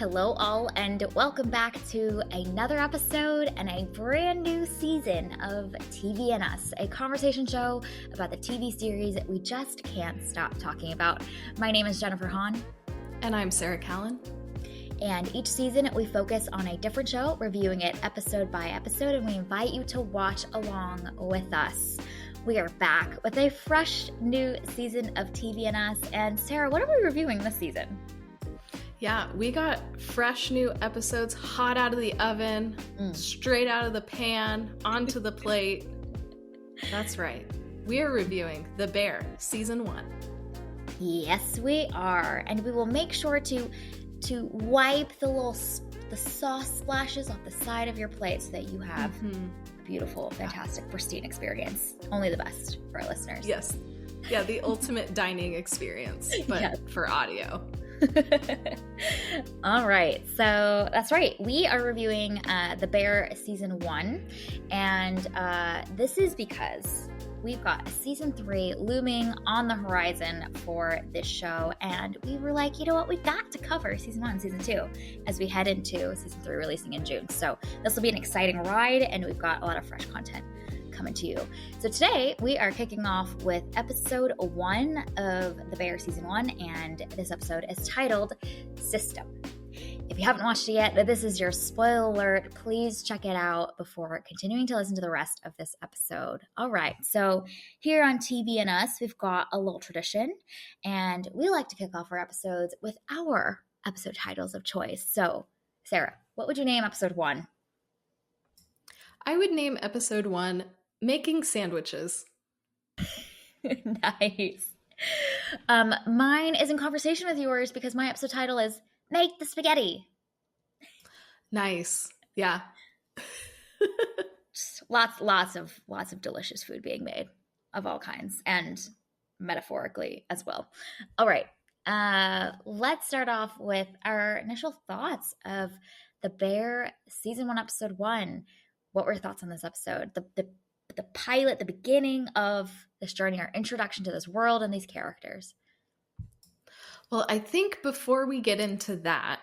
Hello, all, and welcome back to another episode and a brand new season of TV and Us, a conversation show about the TV series that we just can't stop talking about. My name is Jennifer Hahn. And I'm Sarah Callan. And each season we focus on a different show, reviewing it episode by episode, and we invite you to watch along with us. We are back with a fresh new season of TV and Us. And Sarah, what are we reviewing this season? Yeah, we got fresh new episodes, hot out of the oven, straight out of the pan, onto the plate. That's right. We are reviewing The Bear, Season 1. Yes, we are. And we will make sure to wipe the sauce splashes off the side of your plate so that you have a beautiful, fantastic, pristine experience. Only the best for our listeners. Yes. Yeah, the ultimate dining experience, but for audio. All right, so that's right. We are reviewing The Bear Season 1, and this is because we've got a Season 3 looming on the horizon for this show, and we were like, you know what, we've got to cover Season 1 and Season 2 as we head into Season 3 releasing in June. So this will be an exciting ride, and we've got a lot of fresh content coming to you. So today we are kicking off with episode 1 of The Bear Season 1, and this episode is titled System. If you haven't watched it yet, this is your spoiler alert. Please check it out before continuing to listen to the rest of this episode. All right, so here on TV and Us, we've got a little tradition, and we like to kick off our episodes with our episode titles of choice. So, Sarah, what would you name episode 1? I would name episode 1 Making Sandwiches. Nice. Mine is in conversation with yours because my episode title is Make the Spaghetti. Nice. Yeah. Just lots of delicious food being made of all kinds, and metaphorically as well. All right. Let's start off with our initial thoughts of The Bear Season 1, Episode 1. What were your thoughts on this episode? The pilot, the beginning of this journey, our introduction to this world and these characters. Well, I think before we get into that,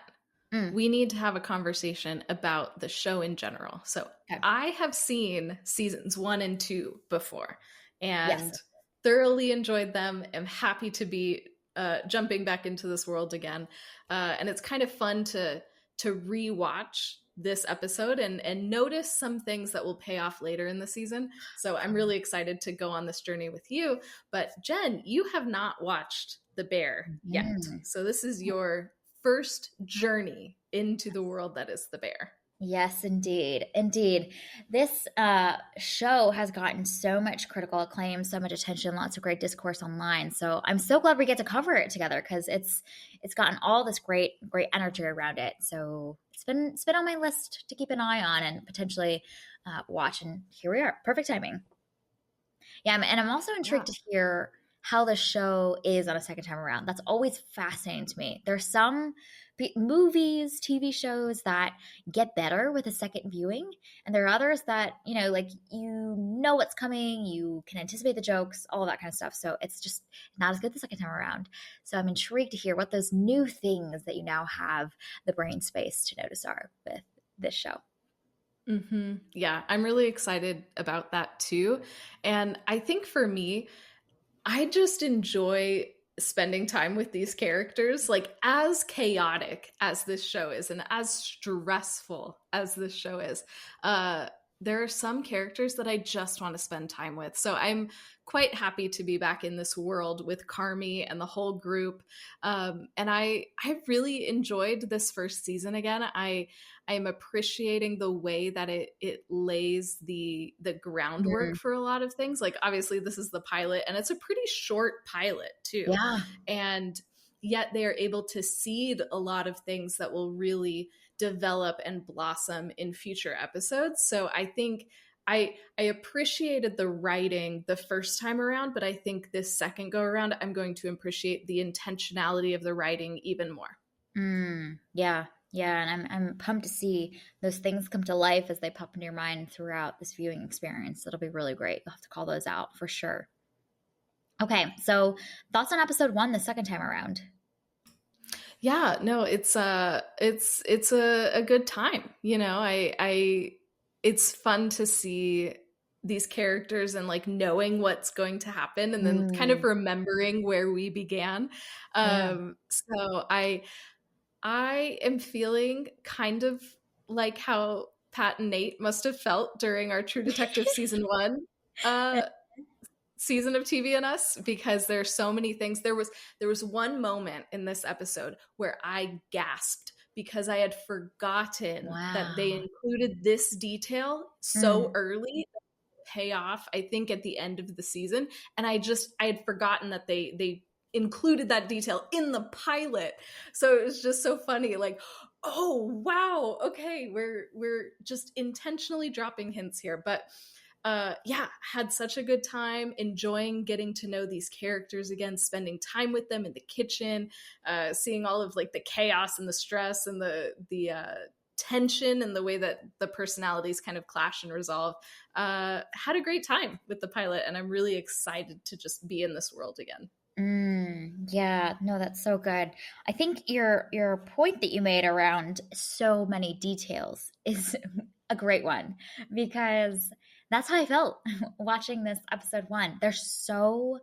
we need to have a conversation about the show in general. So I have seen seasons 1 and 2 before and thoroughly enjoyed them. I'm happy to be jumping back into this world again. And it's kind of fun to rewatch this episode and notice some things that will pay off later in the season. So I'm really excited to go on this journey with you. But Jen, you have not watched The Bear yet. So this is your first journey into the world that is The Bear. Yes, indeed. Indeed. This show has gotten so much critical acclaim, so much attention, lots of great discourse online. So I'm so glad we get to cover it together because it's gotten all this great energy around it. So it's been on my list to keep an eye on and potentially watch. And here we are. Perfect timing. Yeah, and I'm also intrigued to hear how the show is on a second time around. That's always fascinating to me. There's some movies, TV shows that get better with a second viewing, and there are others that, you know what's coming, you can anticipate the jokes, all of that kind of stuff. So it's just not as good the second time around. So I'm intrigued to hear what those new things that you now have the brain space to notice are with this show. Yeah, I'm really excited about that too. And I think for me, I just enjoy spending time with these characters. Like, as chaotic as this show is and as stressful as this show is, there are some characters that I just want to spend time with. So I'm quite happy to be back in this world with Carmi and the whole group. And I really enjoyed this first season again. I am appreciating the way that it lays the groundwork for a lot of things. Like, obviously this is the pilot, and it's a pretty short pilot too. Yeah. And yet they are able to seed a lot of things that will really develop and blossom in future episodes. So I think I appreciated the writing the first time around, but I think this second go around, I'm going to appreciate the intentionality of the writing even more. Yeah. And I'm pumped to see those things come to life as they pop into your mind throughout this viewing experience. It'll be really great. You'll have to call those out for sure. Okay, so thoughts on episode 1 the second time around? Yeah, no, it's a good time. I it's fun to see these characters and like knowing what's going to happen and then kind of Mm, remembering where we began. yeah. So I am feeling kind of like how Pat and Nate must have felt during our True Detective season 1 uh season of TV and Us, because there's so many things. There was one moment in this episode where I gasped because I had forgotten that they Wow. included this detail so Mm, early, pay off, I think, at the end of the season. And I had forgotten that they included that detail in the pilot. So it was just so funny, like, oh wow, okay, we're just intentionally dropping hints here. But yeah, had such a good time enjoying getting to know these characters again, spending time with them in the kitchen, seeing all of like the chaos and the stress and the tension and the way that the personalities kind of clash and resolve. Had a great time with the pilot, and I'm really excited to just be in this world again. yeah, no, that's so good. I think your point that you made around so many details is a great one because that's how I felt watching this episode one. There's so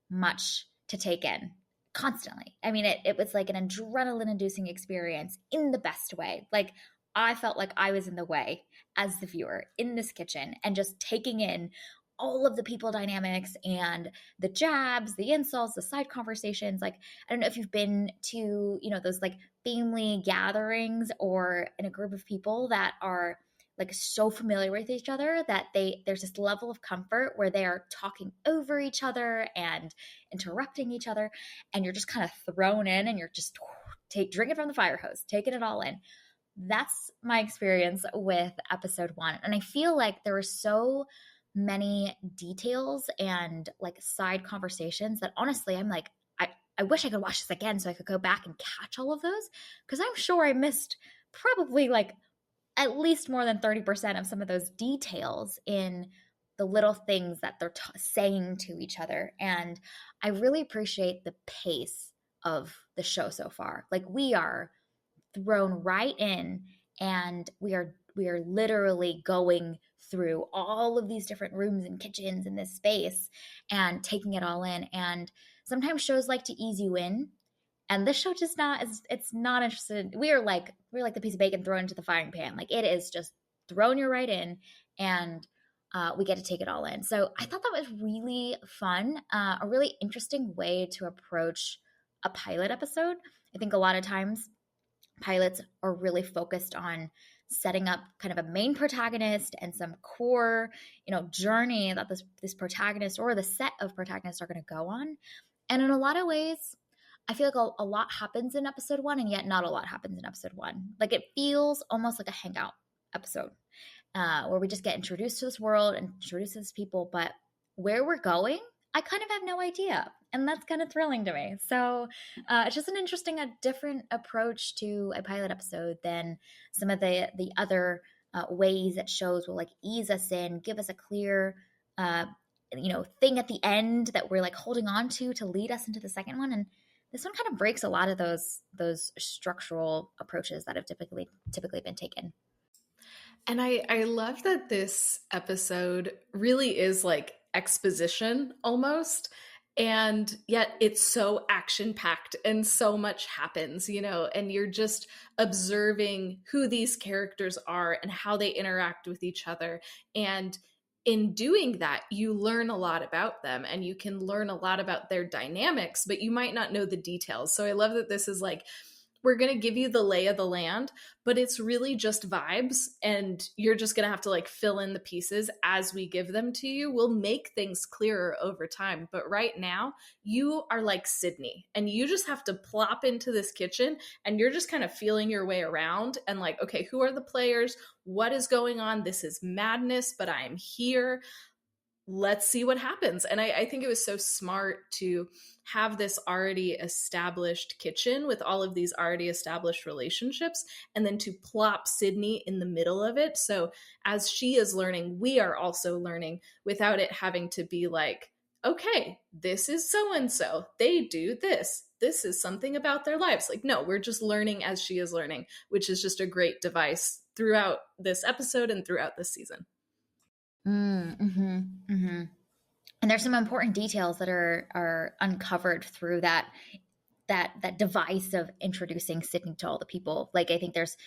much to take in constantly. I mean, it was like an adrenaline inducing experience in the best way. Like, I felt like I was in the way as the viewer in this kitchen and just taking in all of the people dynamics and the jabs, the insults, the side conversations. Like, I don't know if you've been to, those like family gatherings or in a group of people that are like so familiar with each other that there's this level of comfort where they are talking over each other and interrupting each other, and you're just kind of thrown in and you're just drinking from the fire hose, taking it all in. That's my experience with episode one. And I feel like there were so many details and like side conversations that honestly, I'm like, I wish I could watch this again so I could go back and catch all of those, because I'm sure I missed probably like at least more than 30% of some of those details in the little things that they're saying to each other. And I really appreciate the pace of the show so far. Like, we are thrown right in, and we are literally going through all of these different rooms and kitchens in this space and taking it all in. And sometimes shows like to ease you in, and this show just not, it's not interested. We're like the piece of bacon thrown into the frying pan. Like, it is just thrown you right in, and we get to take it all in. So I thought that was really fun, a really interesting way to approach a pilot episode. I think a lot of times pilots are really focused on setting up kind of a main protagonist and some core, journey that this protagonist or the set of protagonists are going to go on. And in a lot of ways, I feel like a lot happens in episode one, and yet not a lot happens in episode one. Like, it feels almost like a hangout episode, where we just get introduced to this world and introduced to these people, but where we're going, I kind of have no idea. And that's kind of thrilling to me. So it's just an interesting, a different approach to a pilot episode than some of the other ways that shows will like ease us in, give us a clear, thing at the end that we're like holding on to lead us into the second one. And this one kind of breaks a lot of those structural approaches that have typically been taken. And I love that this episode really is like exposition almost. And yet it's so action packed and so much happens, and you're just observing who these characters are and how they interact with each other. And in doing that, you learn a lot about them and you can learn a lot about their dynamics, but you might not know the details. So I love that this is like, we're going to give you the lay of the land, but it's really just vibes. And you're just going to have to like fill in the pieces as we give them to you. We'll make things clearer over time. But right now, you are like Sydney, and you just have to plop into this kitchen and you're just kind of feeling your way around and like, okay, who are the players? What is going on? This is madness, but I'm here. Let's see what happens. And I think it was so smart to have this already established kitchen with all of these already established relationships, and then to plop Sydney in the middle of it. So as she is learning, we are also learning without it having to be like, okay, this is so and so. They do this. this is something about their lives. Like, no, we're just learning as she is learning, which is just a great device throughout this episode and throughout this season. And there's some important details that are uncovered through that device of introducing Sydney to all the people. Like, I think there's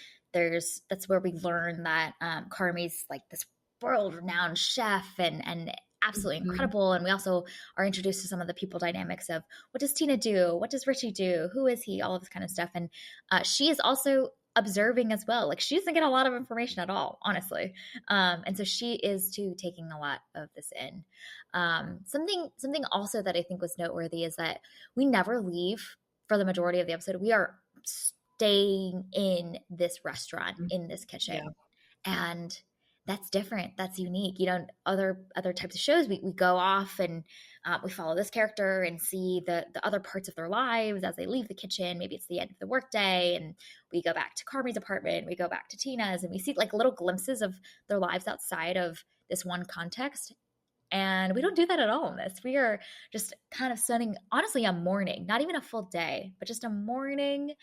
that's where we learn that Carmi's like this world-renowned chef and absolutely incredible. And we also are introduced to some of the people dynamics of what does Tina do? What does Richie do? Who is he? All of this kind of stuff. And she is also observing as well. Like, she doesn't get a lot of information at all, honestly. And so she is too taking a lot of this in. Something also that I think was noteworthy is that we never leave for the majority of the episode. We are staying in this restaurant, in this kitchen. And that's different. That's unique. You know, other types of shows, we go off and we follow this character and see the other parts of their lives as they leave the kitchen. Maybe it's the end of the workday and we go back to Carmi's apartment, we go back to Tina's, and we see like little glimpses of their lives outside of this one context. And we don't do that at all in this. We are just kind of spending, honestly, a morning, not even a full day, but just a morning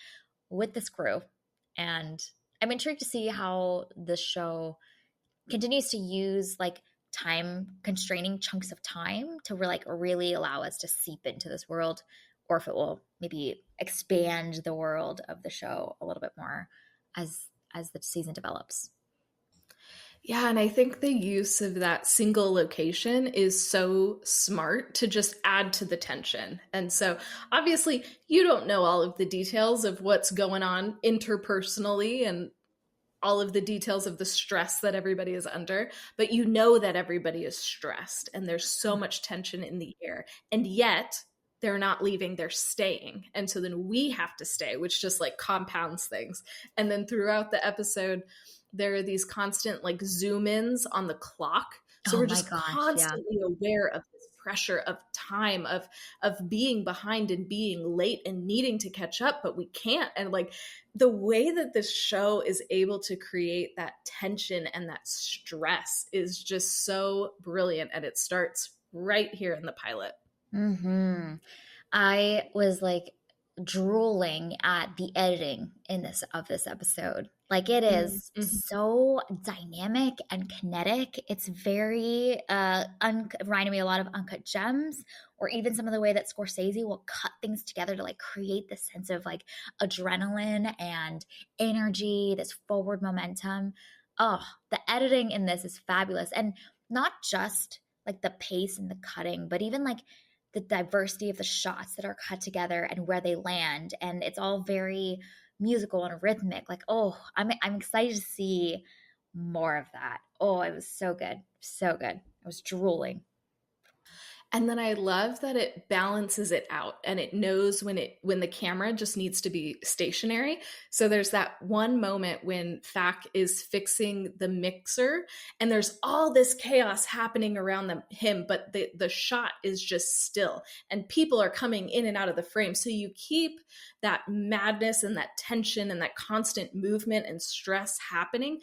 with this crew. And I'm intrigued to see how the show continues to use like time constraining chunks of time to really allow us to seep into this world, or if it will maybe expand the world of the show a little bit more as the season develops. Yeah, and I think the use of that single location is so smart to just add to the tension. And so obviously you don't know all of the details of what's going on interpersonally and all of the details of the stress that everybody is under, but you know that everybody is stressed and there's so much tension in the air. And yet they're not leaving, they're staying. And so then we have to stay, which just like compounds things. And then throughout the episode, there are these constant like zoom ins on the clock. So we're just constantly aware of this pressure of time, of being behind and being late and needing to catch up, but we can't. And like the way that this show is able to create that tension and that stress is just so brilliant. And it starts right here in the pilot. I was like drooling at the editing in this episode. Like, it is so dynamic and kinetic. It's very reminding me a lot of Uncut Gems, or even some of the way that Scorsese will cut things together to like create this sense of like adrenaline and energy, this forward momentum. Oh, the editing in this is fabulous. And not just like the pace and the cutting, but even like the diversity of the shots that are cut together and where they land. And it's all very musical and rhythmic. Like, oh, I'm excited to see more of that. Oh, it was so good. So good. I was drooling. And then I love that it balances it out and it knows when the camera just needs to be stationary. So there's that one moment when Fak is fixing the mixer and there's all this chaos happening around him, but the shot is just still and people are coming in and out of the frame. So you keep that madness and that tension and that constant movement and stress happening,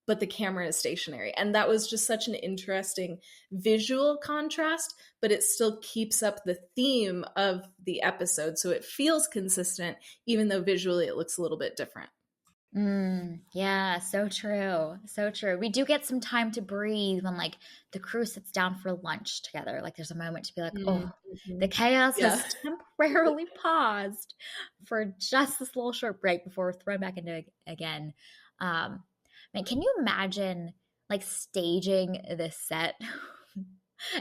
but the camera is stationary. And that was just such an interesting visual contrast, but it still keeps up the theme of the episode. So it feels consistent, even though visually it looks a little bit different. Yeah, so true. So true. We do get some time to breathe when like the crew sits down for lunch together. Like, there's a moment to be like, oh, the chaos has temporarily paused for just this little short break before we're thrown back into it again. Man, can you imagine like staging this set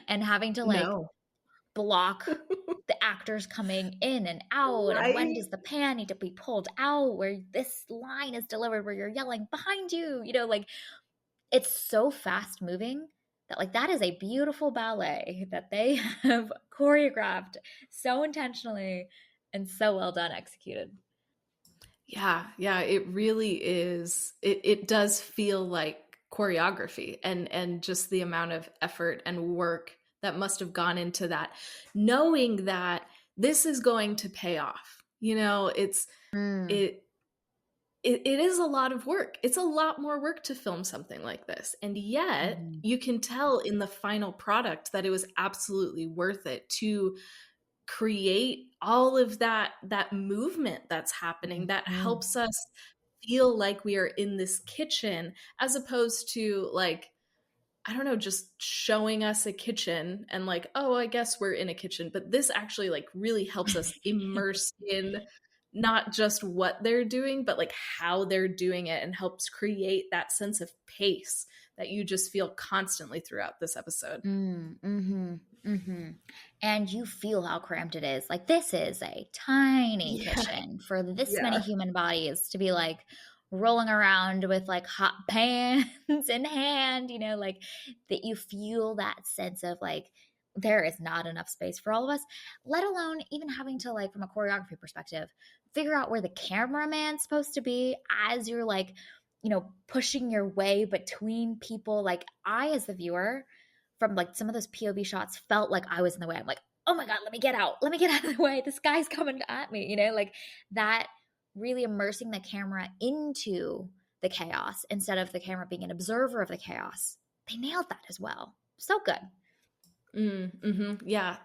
and having to like block the actors coming in and out? Right. And when does the pan need to be pulled out where this line is delivered, where you're yelling behind you? You know, like, it's so fast moving that like that is a beautiful ballet that they have choreographed so intentionally and so well done, executed. Yeah, it really is. It does feel like choreography and just the amount of effort and work that must have gone into that, knowing that this is going to pay off. You know, it is a lot of work. It's a lot more work to film something like this. And yet you can tell in the final product that it was absolutely worth it to create all of that movement that's happening that Mhm. helps us feel like we are in this kitchen, as opposed to like, I don't know, just showing us a kitchen and like, oh, I guess we're in a kitchen. But this actually like really helps us immerse in not just what they're doing, but like how they're doing it, and helps create that sense of pace that you just feel constantly throughout this episode. And you feel how cramped it is. Like, this is a tiny Yeah. kitchen for this many Yeah. human bodies to be like rolling around with like hot pans in hand, like that you feel that sense of like there is not enough space for all of us, let alone even having to, like, from a choreography perspective, figure out where the cameraman's supposed to be as you're like, pushing your way between people. Like, I, as the viewer, from like some of those POV shots, felt like I was in the way. I'm like, oh my God, let me get out. Let me get out of the way. This guy's coming at me, like that, really immersing the camera into the chaos instead of the camera being an observer of the chaos. They nailed that as well. So good. Yeah,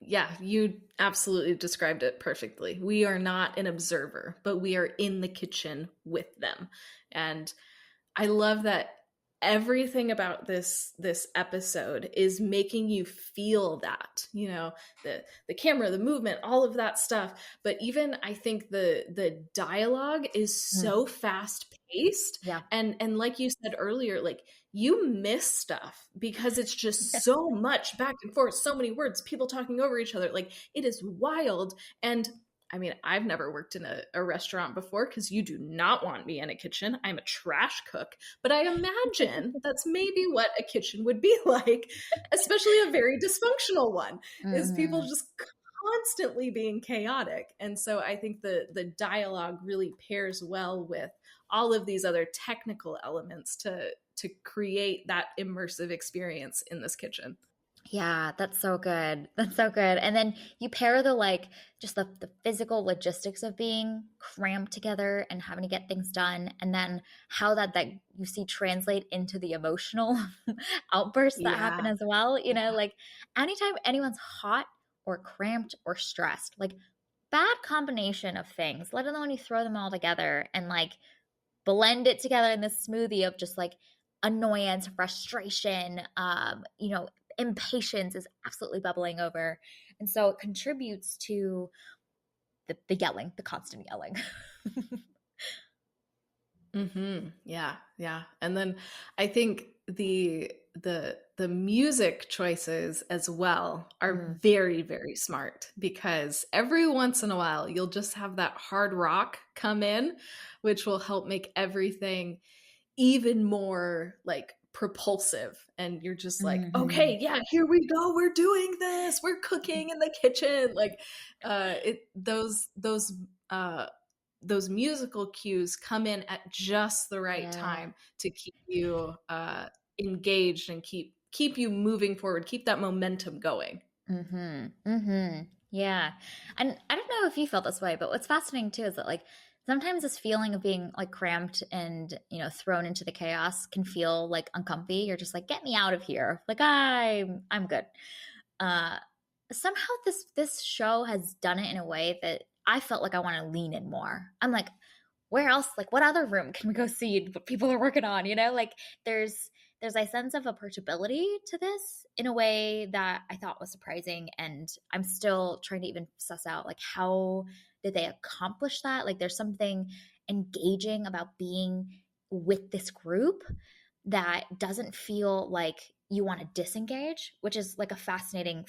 yeah, you absolutely described it perfectly. We are not an observer, but we are in the kitchen with them. And I love that everything about this episode is making you feel that, the camera, the movement, all of that stuff. But even I think the dialogue is Mm. so fast paced, Yeah. and like you said earlier, like you miss stuff because it's just so much back and forth, so many words, people talking over each other. Like, it is wild. And I mean, I've never worked in a restaurant before, because you do not want me in a kitchen. I'm a trash cook. But I imagine that's maybe what a kitchen would be like, especially a very dysfunctional one, is people Mm-hmm. just constantly being chaotic. And so I think the dialogue really pairs well with all of these other technical elements to create that immersive experience in this kitchen. Yeah, that's so good. That's so good. And then you pair the like just the physical logistics of being crammed together and having to get things done, and then how that you see translate into the emotional outbursts that happen Yeah. as well. Yeah. Like, anytime anyone's hot or cramped or stressed, like, bad combination of things, let alone when you throw them all together and like blend it together in this smoothie of just like annoyance, frustration, impatience is absolutely bubbling over. And so it contributes to the yelling, the constant yelling. Yeah, yeah. And then I think the music choices as well are Mm. very, very smart, because every once in a while you'll just have that hard rock come in, which will help make everything even more like propulsive, and you're just like, Mm-hmm. okay, yeah, here we go, we're doing this, we're cooking in the kitchen. Like, it uh those musical cues come in at just the right Yeah. time to keep you engaged, and keep you moving forward, keep that momentum going. Mm-hmm. Mm-hmm. Yeah. And I don't know if you felt this way, but what's fascinating too is that, like, sometimes this feeling of being like cramped and, thrown into the chaos can feel like uncomfy. You're just like, get me out of here. Like, I'm good. Uh Somehow this show has done it in a way that I felt like I want to lean in more. I'm like, where else, like, what other room can we go see what people are working on, like, there's a sense of approachability to this in a way that I thought was surprising, and I'm still trying to even suss out, like, how did they accomplish that. Like, there's something engaging about being with this group that doesn't feel like you want to disengage, which is like a fascinating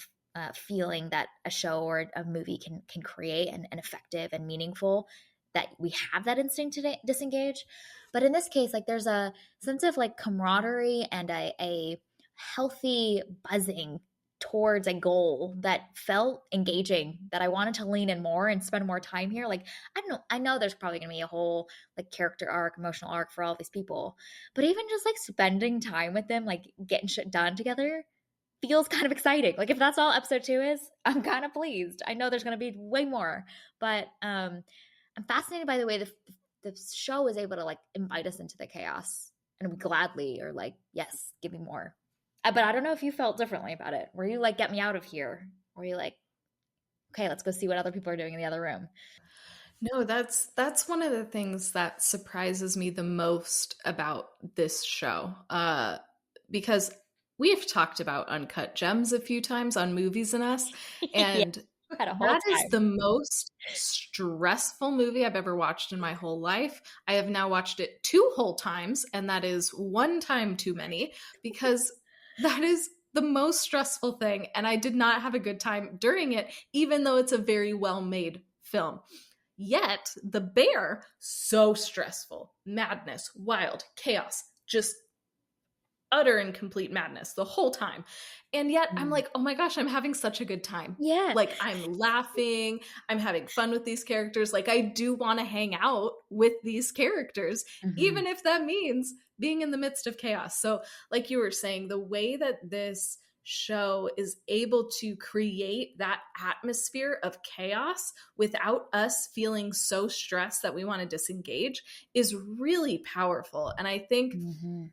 feeling that a show or a movie can create, and effective and meaningful, that we have that instinct to disengage. But in this case, like, there's a sense of like camaraderie and a healthy buzzing towards a goal that felt engaging, that I wanted to lean in more and spend more time here. Like, I know there's probably gonna be a whole like character arc, emotional arc for all these people, but even just like spending time with them, like getting shit done together, feels kind of exciting. Like, if that's all episode 2 is, I'm kind of pleased. I know there's going to be way more, but I'm fascinated by the way the show is able to like invite us into the chaos, and we gladly are like, yes, give me more. But I don't know if you felt differently about it. Were you like, get me out of here? Or were you like, okay, let's go see what other people are doing in the other room. No, that's one of the things that surprises me the most about this show. Because we've talked about Uncut Gems a few times on Movies and Us, Yeah, and had a whole that is time. the most stressful movie I've ever watched in my whole life. I have now watched it 2 whole times, and that is one time too many because that is the most stressful thing. And I did not have a good time during it, even though it's a very well made film. Yet the bear, so stressful, madness, wild, chaos, just utter and complete madness the whole time. And yet I'm Mm. like, oh my gosh, I'm having such a good time. Yeah. Like I'm laughing, I'm having fun with these characters. Like I do want to hang out with these characters, Hmm. even if that means being in the midst of chaos. So, like you were saying, the way that this show is able to create that atmosphere of chaos without us feeling so stressed that we want to disengage is really powerful. And I think Hmm.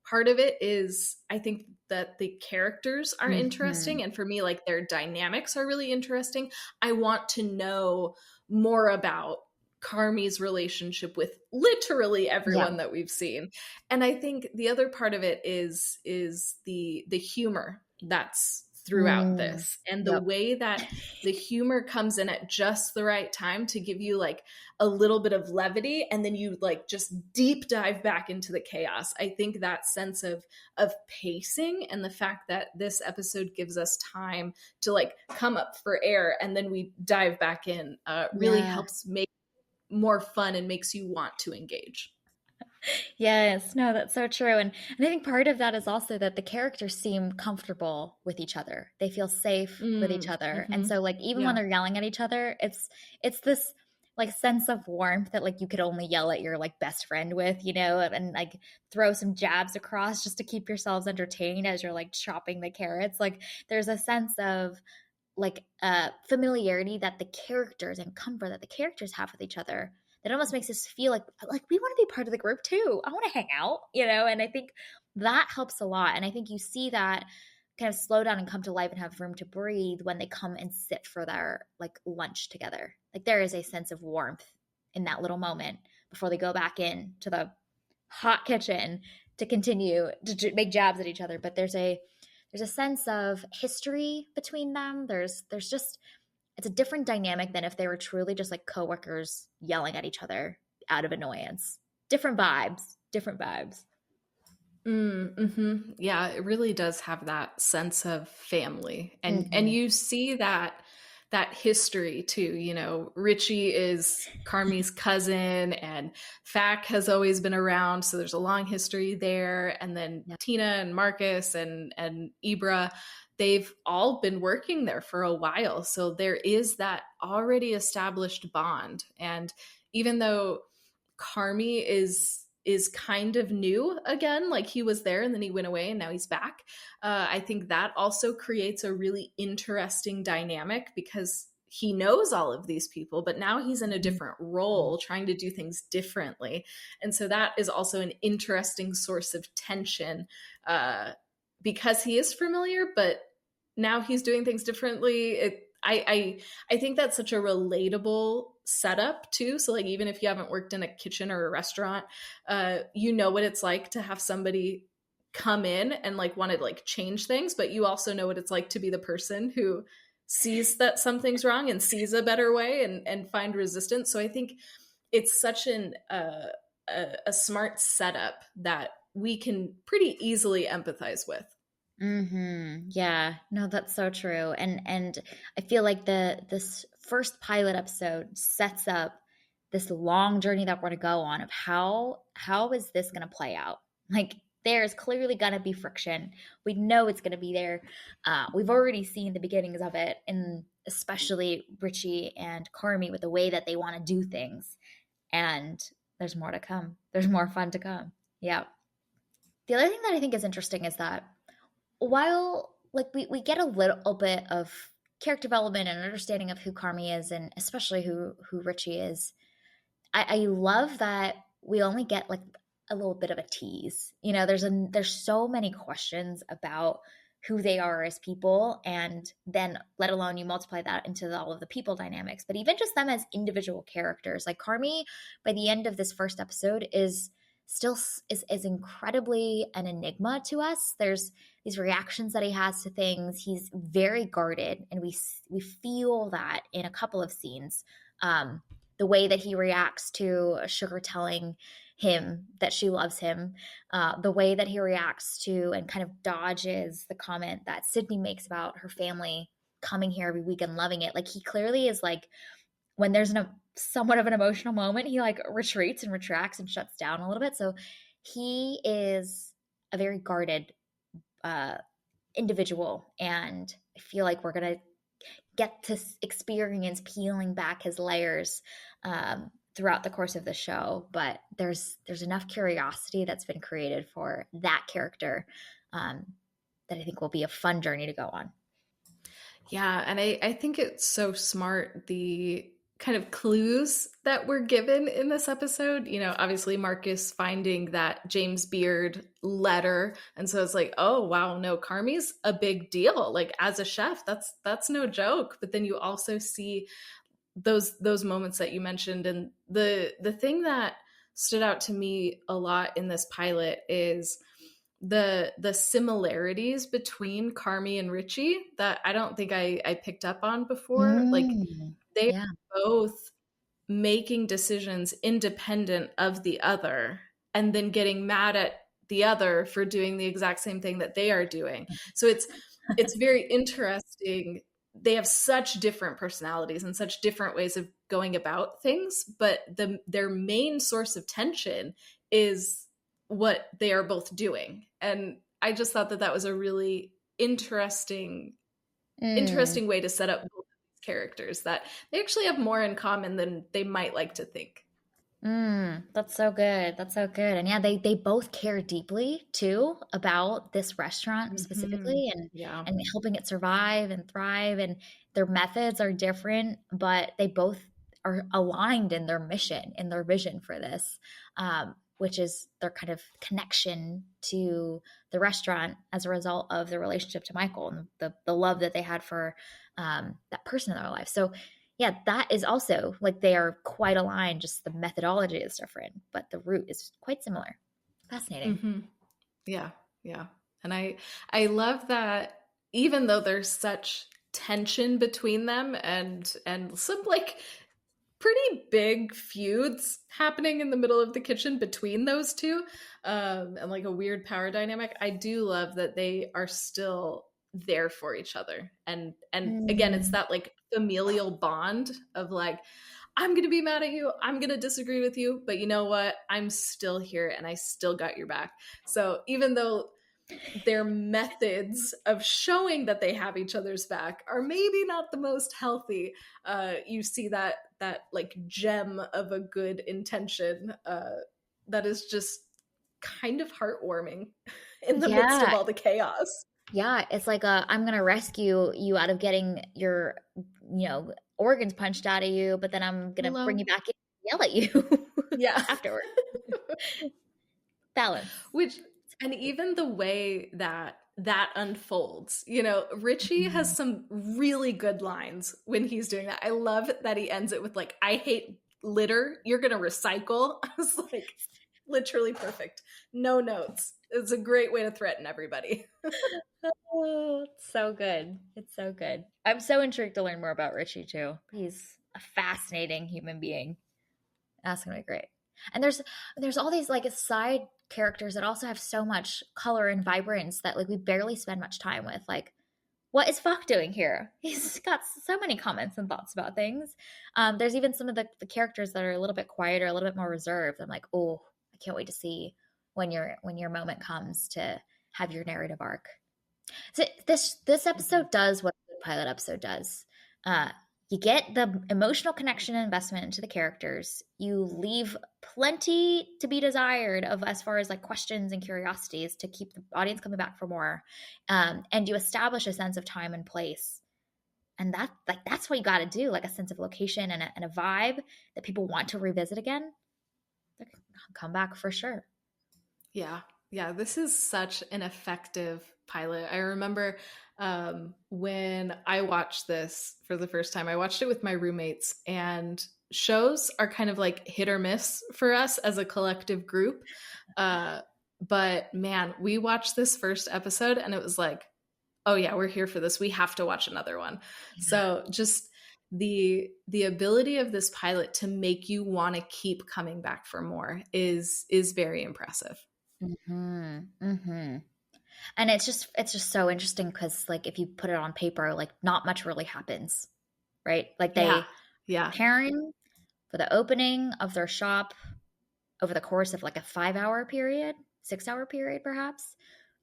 part of it is I think that the characters are Hmm. interesting. And for me, like their dynamics are really interesting. I want to know more about Carmi's relationship with literally Yeah. everyone that we've seen. And I think the other part of it is the humor that's throughout Mm. this and the Yep. way that the humor comes in at just the right time to give you like a little bit of levity and then you like just deep dive back into the chaos. I think that sense of pacing and the fact that this episode gives us time to like come up for air and then we dive back in really Yeah. helps make more fun and makes you want to engage. Yes, no, that's so true. And I think part of that is also that the characters seem comfortable with each other. They feel safe with each other. And Mm-hmm. so like even when Yeah. they're yelling at each other, it's this like sense of warmth that like you could only yell at your like best friend with, and like throw some jabs across just to keep yourselves entertained as you're like chopping the carrots. Like there's a sense of like familiarity that the characters and comfort that the characters have with each other that almost makes us feel like we want to be part of the group too. I want to hang out, and I think that helps a lot. And I think you see that kind of slow down and come to life and have room to breathe when they come and sit for their like lunch together. Like there is a sense of warmth in that little moment before they go back in to the hot kitchen to continue to make jabs at each other. But there's a sense of history between them. There's just it's a different dynamic than if they were truly just like coworkers yelling at each other out of annoyance. Different vibes, different vibes. Mm-hmm. Yeah, it really does have that sense of family, and Mm-hmm. you see that history too. You know, Richie is Carmi's cousin, and Fack has always been around, so there's a long history there. And then Yep. Tina and Marcus and Ibra, they've all been working there for a while, so there is that already established bond. And even though Carmi is kind of new again. Like he was there and then he went away and now he's back. I think that also creates a really interesting dynamic because he knows all of these people, but now he's in a different role, trying to do things differently. And so that is also an interesting source of tension because he is familiar, but now he's doing things differently. I think that's such a relatable setup too. So like even if you haven't worked in a kitchen or a restaurant, you know what it's like to have somebody come in and like want to like change things, but you also know what it's like to be the person who sees that something's wrong and sees a better way and find resistance. So I think it's such a smart setup that we can pretty easily empathize with. Mm-hmm. Yeah. No, that's so true. And I feel like this first pilot episode sets up this long journey that we're going to go on of how is this going to play out? Like there's clearly going to be friction. We know it's going to be there. We've already seen the beginnings of it, and especially Richie and Carmi with the way that they want to do things. And there's more to come. There's more fun to come. Yeah. The other thing that I think is interesting is that while like we get a little bit of character development and understanding of who Carmi is and especially who Richie is, I love that we only get like a little bit of a tease. There's so many questions about who they are as people, and then let alone you multiply that into all of the people dynamics, but even just them as individual characters. Like Carmi, by the end of this first episode, is still is incredibly an enigma to us. There's these reactions that he has to things. He's very guarded, and we feel that in a couple of scenes. The way that he reacts to Sugar telling him that she loves him, the way that he reacts to and kind of dodges the comment that Sydney makes about her family coming here every week and loving it. Like, he clearly is like, when there's somewhat of an emotional moment, he like retreats and retracts and shuts down a little bit. So he is a very guarded individual, and I feel like we're gonna get to experience peeling back his layers throughout the course of the show. But there's enough curiosity that's been created for that character that I think will be a fun journey to go on. Yeah, and I think it's so smart, the kind of clues that were given in this episode. You know, obviously Marcus finding that James Beard letter, and so it's like, oh wow, no, Carmi's a big deal. Like, as a chef, that's no joke. But then you also see those moments that you mentioned, and the thing that stood out to me a lot in this pilot is the similarities between Carmi and Richie that I don't think I picked up on before. Like, they Yeah. are both making decisions independent of the other, and then getting mad at the other for doing the exact same thing that they are doing. So it's very interesting. They have such different personalities and such different ways of going about things, but their main source of tension is what they are both doing. And I just thought that was a really interesting way to set up both of these characters, that they actually have more in common than they might like to think. That's so good. That's so good. And yeah, they both care deeply too about this restaurant specifically, Yeah. and helping it survive and thrive. And their methods are different, but they both are aligned in their mission, in their vision for this, which is their kind of connection to the restaurant as a result of the relationship to Michael and the love that they had for that person in their life. So yeah, that is also like, they are quite aligned. Just the methodology is different, but the root is quite similar. Fascinating. Mm-hmm. Yeah. And I love that, even though there's such tension between them, and some like pretty big feuds happening in the middle of the kitchen between those two, and like a weird power dynamic, I do love that they are still there for each other. And again, it's that like familial bond of like, I'm going to be mad at you, I'm going to disagree with you, but you know what? I'm still here and I still got your back. So even though their methods of showing that they have each other's back are maybe not the most healthy, you see that like gem of a good intention that is just kind of heartwarming in the midst of all the chaos. Yeah, it's like I'm gonna rescue you out of getting your, organs punched out of you, but then I'm gonna bring you back in and yell at you Yeah. afterward. Balance. And even the way that unfolds, Richie has some really good lines when he's doing that. I love that he ends it with like, I hate litter, you're gonna recycle. I was like, literally perfect. No notes. It's a great way to threaten everybody. Oh, it's so good. It's so good. I'm so intrigued to learn more about Richie too. He's a fascinating human being. That's gonna be great. And there's all these like side characters that also have so much color and vibrance that like we barely spend much time with. Like, what is Fuck doing here? He's got so many comments and thoughts about things. There's even some of the characters that are a little bit quieter, a little bit more reserved. I'm like, oh, I can't wait to see when your moment comes to have your narrative arc. So this episode does what the pilot episode does. You get the emotional connection and investment into the characters. You leave plenty to be desired of as far as like questions and curiosities to keep the audience coming back for more. And you establish a sense of time and place. And that's what you got to do, like a sense of location and a vibe that people want to revisit again. They're gonna come back for sure. Yeah. Yeah, this is such an effective pilot. I remember when I watched this for the first time, I watched it with my roommates, and shows are kind of like hit or miss for us as a collective group. Uh, but man, we watched this first episode and it was like, oh yeah, we're here for this. We have to watch another one. Yeah. So just the ability of this pilot to make you want to keep coming back for more is very impressive. Mm-hmm. Mm-hmm. And it's just so interesting because like if you put it on paper, like not much really happens, right? Like Yeah. they Yeah. preparing for the opening of their shop over the course of like a 5 hour period, 6 hour period, perhaps.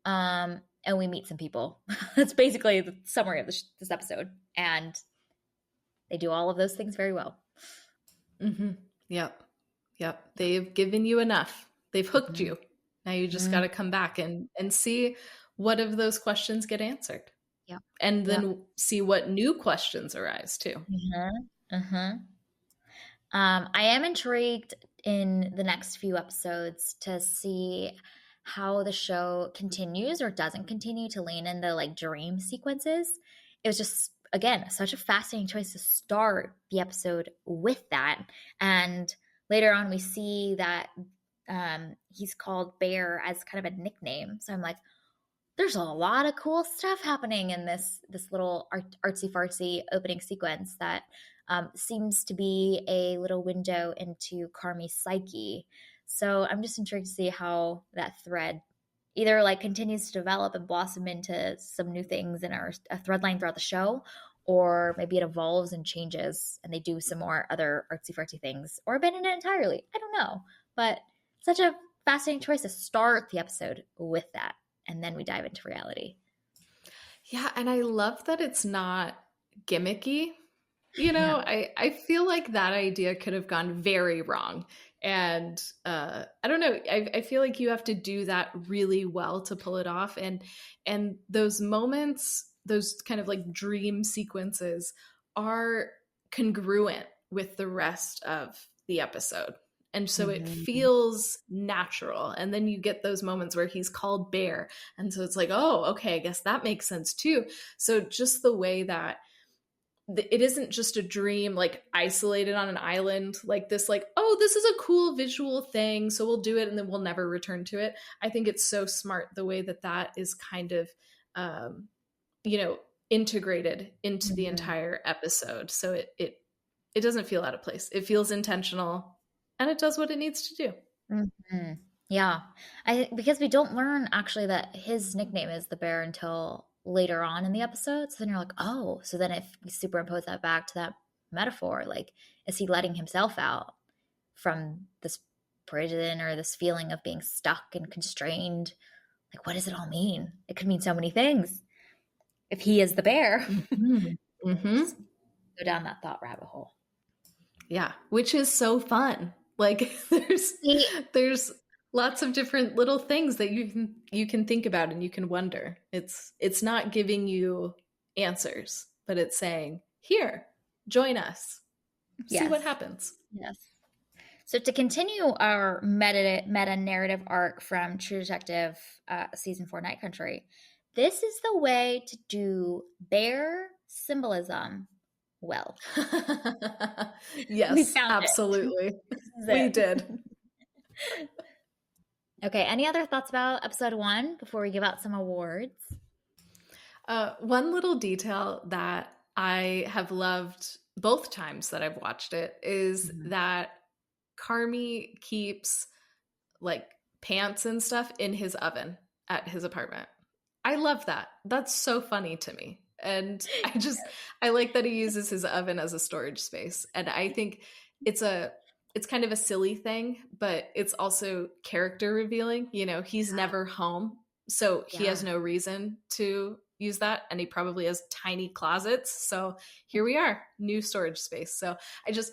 And we meet some people. That's basically the summary of this episode. And they do all of those things very well. Mm-hmm. Yep. Yep. They've given you enough. They've hooked Mm-hmm. you. Now you just got Mm-hmm. to come back and see what of those questions get answered. Yep. And Yep. then see what new questions arise too. Mm-hmm. Mm-hmm. I am intrigued in the next few episodes to see how the show continues or doesn't continue to lean in the like dream sequences. It was just again such a fascinating choice to start the episode with that, and later on we see that he's called Bear as kind of a nickname. So I'm like, there's a lot of cool stuff happening in this little artsy fartsy opening sequence that seems to be a little window into Carmi's psyche. So I'm just intrigued to see how that thread either like continues to develop and blossom into some new things in a thread line throughout the show, or maybe it evolves and changes and they do some more other artsy fartsy things or abandon it entirely. I don't know, but such a fascinating choice to start the episode with that, and then we dive into reality. Yeah, and I love that it's not gimmicky. You Yeah. know, I feel like that idea could have gone very wrong. And I don't know, I feel like you have to do that really well to pull it off. And those moments, those kind of like dream sequences are congruent with the rest of the episode. And so it Mm-hmm. feels natural. And then you get those moments where he's called Bear. And so it's like, oh, okay, I guess that makes sense too. So just the way that it isn't just a dream like isolated on an island like this, like, oh, this is a cool visual thing, so we'll do it and then we'll never return to it. I think it's so smart the way that that is kind of um you know integrated into the Mm-hmm. entire episode, so it doesn't feel out of place. It feels intentional and it does what it needs to do. Mm-hmm. Yeah, I because we don't learn actually that his nickname is the Bear until later on in the episode. So then you're like, oh, so then if we superimpose that back to that metaphor, like, is he letting himself out from this prison or this feeling of being stuck and constrained? Like, what does it all mean? It could mean so many things if he is the bear. Mm-hmm. Mm-hmm. Just go down that thought rabbit hole. Yeah, which is so fun. Like See, there's lots of different little things that you can think about and you can wonder. It's not giving you answers, but it's saying, "Here, join us. See yes, what happens." yes. So to continue our meta narrative arc from True Detective season 4 Night Country, this is the way to do bear symbolism well. We Yes, found it. absolutely. This is We it. did. Okay, any other thoughts about episode 1 before we give out some awards? One little detail that I have loved both times that I've watched it is Mhm. that Carmi keeps like pants and stuff in his oven at his apartment. I love that. That's so funny to me. And I like that he uses his oven as a storage space. And I think it's kind of a silly thing, but it's also character revealing. You know, he's Yeah, never home, so he yeah. has no reason to use that, and he probably has tiny closets. So here we are, new storage space. So I just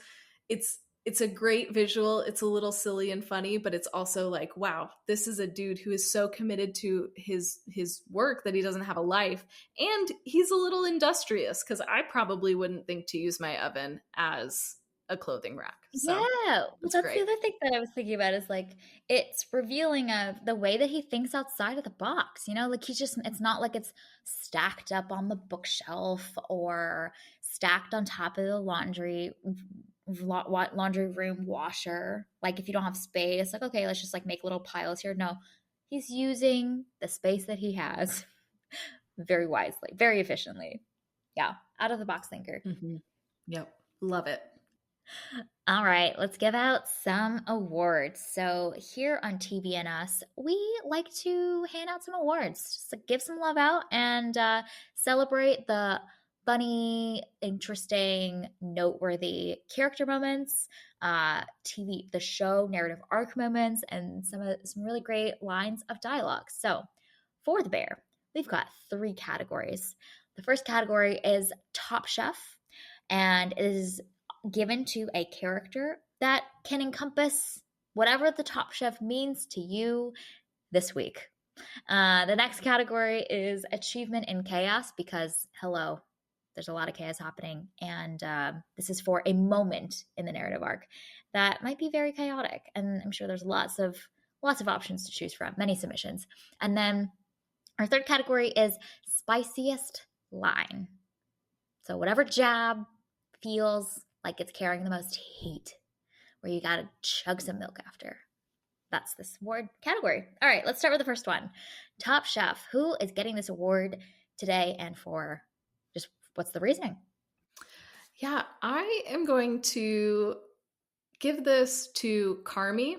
it's a great visual. It's a little silly and funny, but it's also like, wow, this is a dude who is so committed to his work that he doesn't have a life, and he's a little industrious, because I probably wouldn't think to use my oven as a clothing rack. Yeah, So well, it's that's the great. other thing that I was thinking about is like it's revealing of the way that he thinks outside of the box. Like it's not like it's stacked up on the bookshelf or stacked on top of the laundry room washer. Like if you don't have space, like okay, let's just like make little piles here. No, he's using the space that he has very wisely, very efficiently. Yeah, out of the box thinker. Mm-hmm. Yep. Love it. All right, let's give out some awards. So, here on TVNS, we like to hand out some awards, just to give some love out and celebrate the funny, interesting, noteworthy character moments, the show narrative arc moments, and some really great lines of dialogue. So, for the bear, we've got 3 categories. The first category is Top Chef, and it is given to a character that can encompass whatever the Top Chef means to you this week. The next category is Achievement in Chaos because, hello, there's a lot of chaos happening, and this is for a moment in the narrative arc that might be very chaotic, and I'm sure there's lots of options to choose from, many submissions. And then our third category is Spiciest Line. So whatever jab feels like it's carrying the most heat, where you gotta chug some milk after. That's this award category. All right, let's start with the first one. Top Chef. Who is getting this award today and for just what's the reasoning? Yeah, I am going to give this to Carmi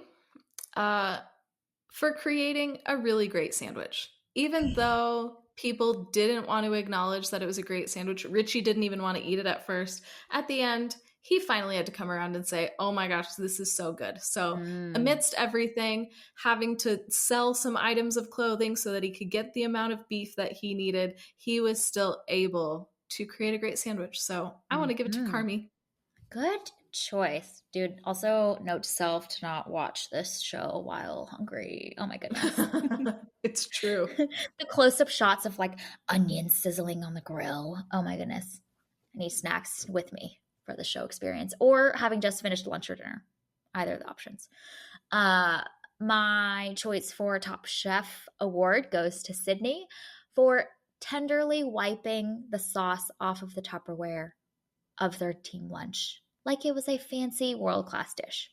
for creating a really great sandwich. Even though people didn't want to acknowledge that it was a great sandwich, Richie didn't even want to eat it at first. At the end, he finally had to come around and say, oh my gosh, this is so good. So amidst everything, having to sell some items of clothing so that he could get the amount of beef that he needed, he was still able to create a great sandwich. So I want to give it to Carmi. Good choice, dude. Also, note to self to not watch this show while hungry. Oh my goodness. It's true. The close-up shots of like onions sizzling on the grill. Oh my goodness. I need snacks with me for the show experience, or having just finished lunch or dinner. Either of the options. My choice for Top Chef award goes to Sydney for tenderly wiping the sauce off of the Tupperware of their team lunch like it was a fancy world-class dish.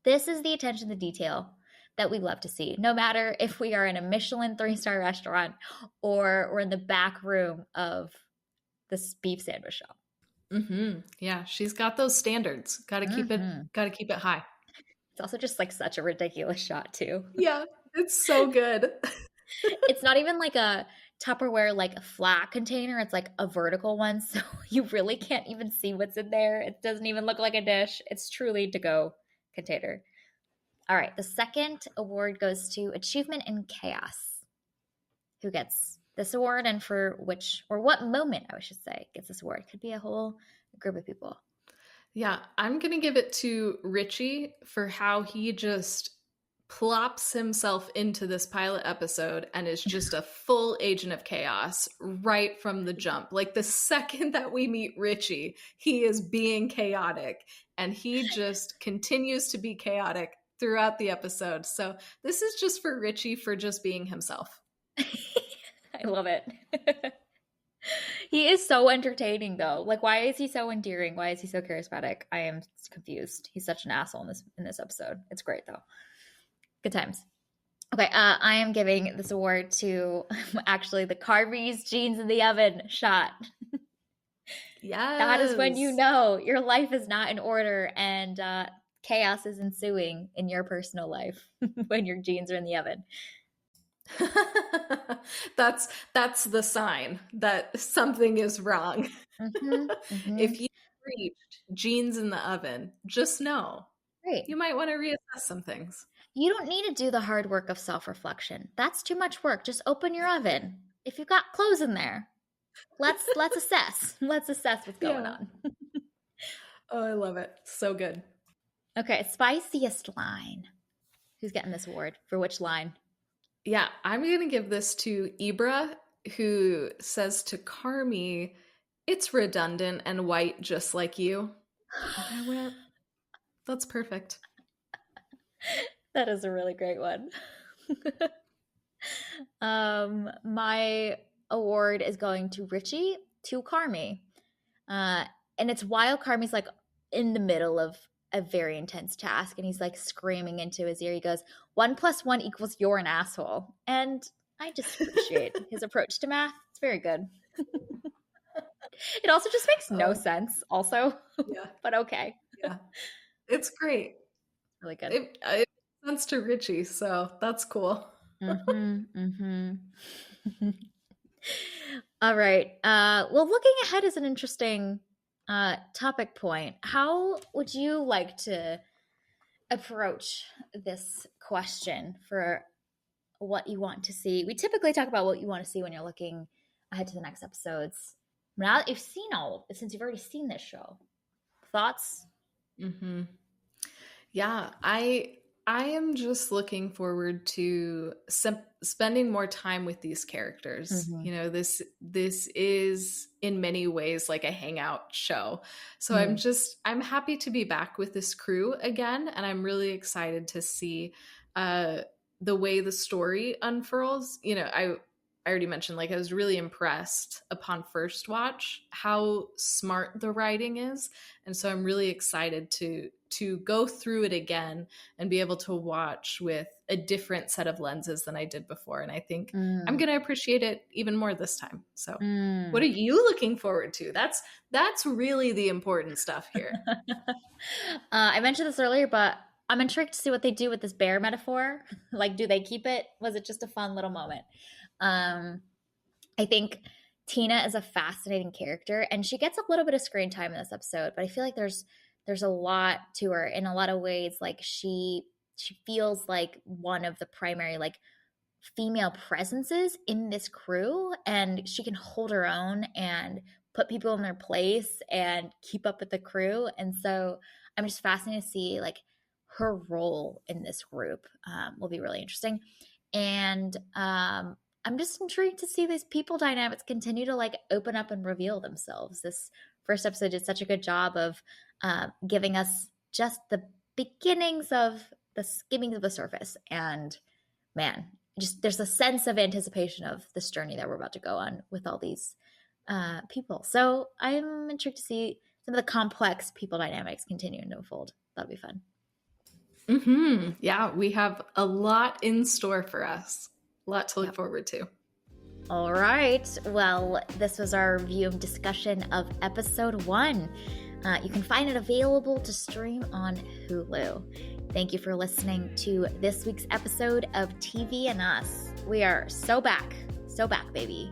This is the attention to detail that we love to see, no matter if we are in a Michelin 3-star restaurant or we're in the back room of this beef sandwich shop. Mm-hmm. Yeah, she's got those standards. Got to keep it high. It's also just like such a ridiculous shot too. Yeah, it's so good. It's not even like a Tupperware like a flat container. It's like a vertical one, so you really can't even see what's in there. It doesn't even look like a dish. It's truly to-go container. All right, the second award goes to Achievement in Chaos. Who gets this award and for which, or what moment, I should say, gets this award? Could be a whole group of people. Yeah, I'm going to give it to Richie for how he just plops himself into this pilot episode and is just a full agent of chaos right from the jump. Like the second that we meet Richie, he is being chaotic and he just continues to be chaotic throughout the episode. So this is just for Richie for just being himself. I love it. He is so entertaining though. Like, why is he so endearing? Why is he so charismatic? I am confused. He's such an asshole in this episode. It's great though. Good times. Okay, I am giving this award to actually the Carvey's jeans in the oven shot. Yes. That is when you know your life is not in order and chaos is ensuing in your personal life when your jeans are in the oven. That's the sign that something is wrong. If you reached jeans in the oven, just know you might want to reassess some things. You don't need to do the hard work of self-reflection. That's too much work. Just open your oven. If you've got clothes in there, let's assess. Let's assess what's going on. Oh, I love it. So good. Okay, spiciest line. Who's getting this award? For which line? Yeah, I'm going to give this to Ibra, who says to Carmi, it's redundant and white just like you. And I went, That's perfect. That is a really great one. My award is going to Richie, to Carmi. And it's while Carmi's like in the middle of a very intense task and he's like screaming into his ear. He goes, 1 + 1 = you're an asshole. And I just appreciate his approach to math. It's very good. It also just makes no sense also. Yeah. But okay. Yeah. It's great. Really good. It makes sense to Richie, so that's cool. All right. Well, looking ahead is an interesting topic point. How would you like to approach this question for what you want to see? We typically talk about what you want to see when you're looking ahead to the next episodes. Now that you've seen since you've already seen this show, thoughts? Yeah, I am just looking forward to spending more time with these characters. You know, this is in many ways like a hangout show. So I'm happy to be back with this crew again, and I'm really excited to see the way the story unfurls. You know, I already mentioned, like, I was really impressed upon first watch how smart the writing is. And so I'm really excited to go through it again and be able to watch with a different set of lenses than I did before. And I think I'm going to appreciate it even more this time. So what are you looking forward to? That's really the important stuff here. I mentioned this earlier, but I'm intrigued to see what they do with this bear metaphor. Like, do they keep it? Was it just a fun little moment? I think Tina is a fascinating character, and she gets a little bit of screen time in this episode, but I feel like there's a lot to her in a lot of ways. Like she feels like one of the primary like female presences in this crew, and she can hold her own and put people in their place and keep up with the crew. And so I'm just fascinated to see like her role in this group. Will be really interesting. And I'm just intrigued to see these people dynamics continue to like open up and reveal themselves. This first episode did such a good job of giving us just the beginnings of the skimming of the surface. And man, just there's a sense of anticipation of this journey that we're about to go on with all these people. So I'm intrigued to see some of the complex people dynamics continuing to unfold. That'll be fun. Yeah, we have a lot in store for us. A lot to look forward to. All right. Well, this was our review and discussion of episode 1. You can find it available to stream on Hulu. Thank you for listening to this week's episode of TV and Us. We are so back, baby.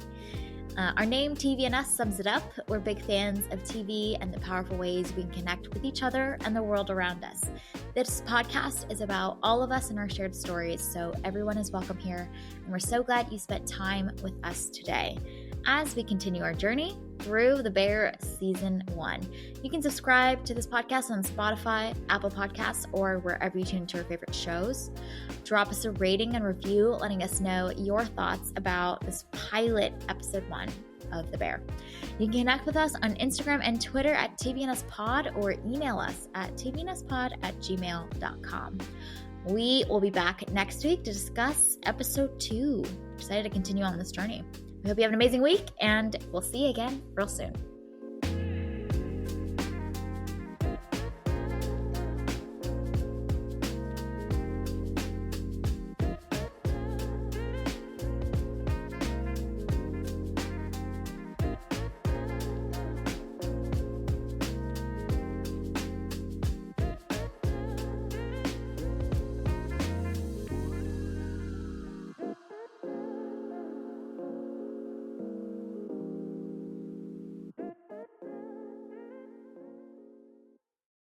Our name, TV and Us, sums it up. We're big fans of TV and the powerful ways we can connect with each other and the world around us. This podcast is about all of us and our shared stories, so everyone is welcome here, and we're so glad you spent time with us today. As we continue our journey through The Bear Season 1. You can subscribe to this podcast on Spotify, Apple Podcasts, or wherever you tune into your favorite shows. Drop us a rating and review, letting us know your thoughts about this pilot episode 1 of The Bear. You can connect with us on Instagram and Twitter at tvnspod, or email us at tvnspod@gmail.com. We will be back next week to discuss episode 2. Excited to continue on this journey. We hope you have an amazing week, and we'll see you again real soon.